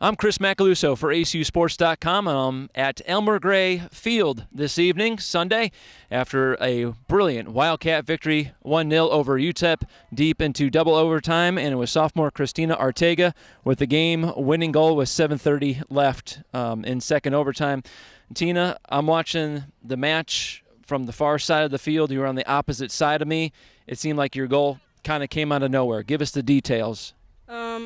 I'm Chris Macaluso for ACUsports.com, and I'm at Elmer Gray Field this evening, Sunday, after a brilliant Wildcat victory, 1-0 over UTEP, deep into double overtime, and it was sophomore Christina Arteaga with the game-winning goal with 7:30 left in second overtime. Tina, I'm watching the match from the far side of the field. You were on the opposite side of me. It seemed like your goal kind of came out of nowhere. Give us the details.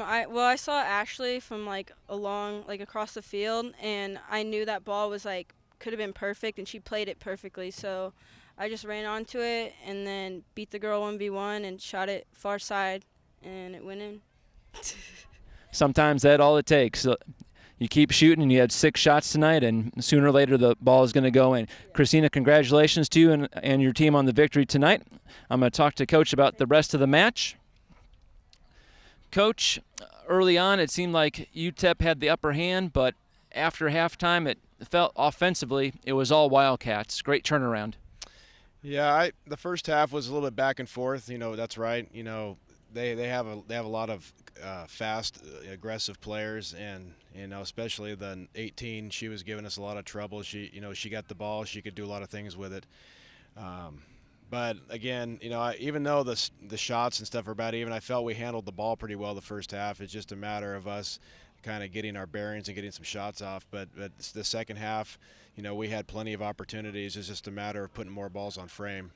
I saw Ashley from across the field, and I knew that ball was could have been perfect, and she played it perfectly. So I just ran onto it and then beat the girl 1v1 and shot it far side, and it went in. Sometimes that's all it takes. You keep shooting, and you had 6 shots tonight, and sooner or later the ball is going to go in. Christina, congratulations to you and your team on the victory tonight. I'm going to talk to Coach about the rest of the match. Coach, early on it seemed like UTEP had the upper hand, but after halftime it felt offensively it was all Wildcats. Great turnaround. Yeah, the first half was a little bit back and forth. That's right. They have a lot of fast, aggressive players, and especially the 18. She was giving us a lot of trouble. She got the ball. She could do a lot of things with it. But again, even though the shots and stuff are bad, I felt we handled the ball pretty well the first half. It's just a matter of us kind of getting our bearings and getting some shots off. But the second half, we had plenty of opportunities. It's just a matter of putting more balls on frame.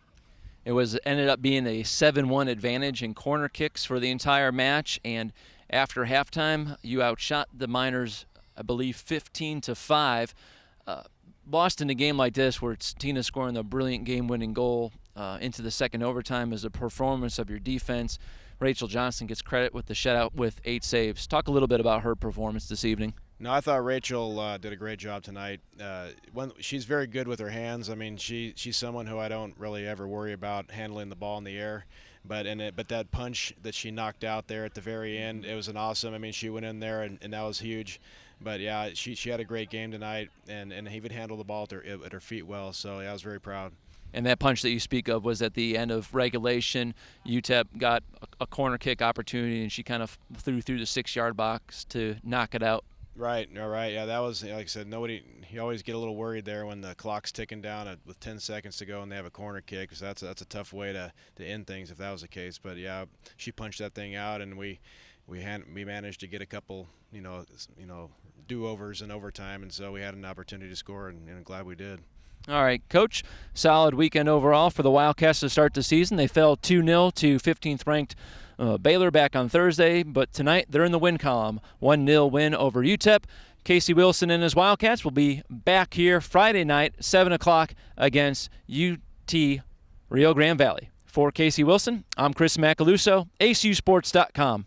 It ended up being a 7-1 advantage in corner kicks for the entire match, and after halftime, you outshot the Miners, I believe, 15-5. Lost in a game like this, where it's Tina scoring the brilliant game-winning goal into the second overtime, is a performance of your defense. Rachel Johnson gets credit with the shutout with 8 saves. Talk a little bit about her performance this evening. No, I thought Rachel did a great job tonight. She's very good with her hands. She's someone who I don't really ever worry about handling the ball in the air. But that punch that she knocked out there at the very end, it was an awesome. She went in there and that was huge. But yeah, she had a great game tonight and even handled the ball at her feet well. So yeah, I was very proud. And that punch that you speak of was at the end of regulation. UTEP got a corner kick opportunity, and she kind of threw through the 6-yard box to knock it out. Right. All right. Yeah, that was, like I said, you always get a little worried there when the clock's ticking down with 10 seconds to go and they have a corner kick, because that's a tough way to end things if that was the case. But yeah, she punched that thing out, and we managed to get a couple, do-overs in overtime, and so we had an opportunity to score, and I'm glad we did. All right, Coach, solid weekend overall for the Wildcats to start the season. They fell 2-0 to 15th-ranked Baylor back on Thursday, but tonight they're in the win column. 1-0 win over UTEP. Casey Wilson and his Wildcats will be back here Friday night, 7 o'clock, against UT Rio Grande Valley. For Casey Wilson, I'm Chris Macaluso, ACUsports.com.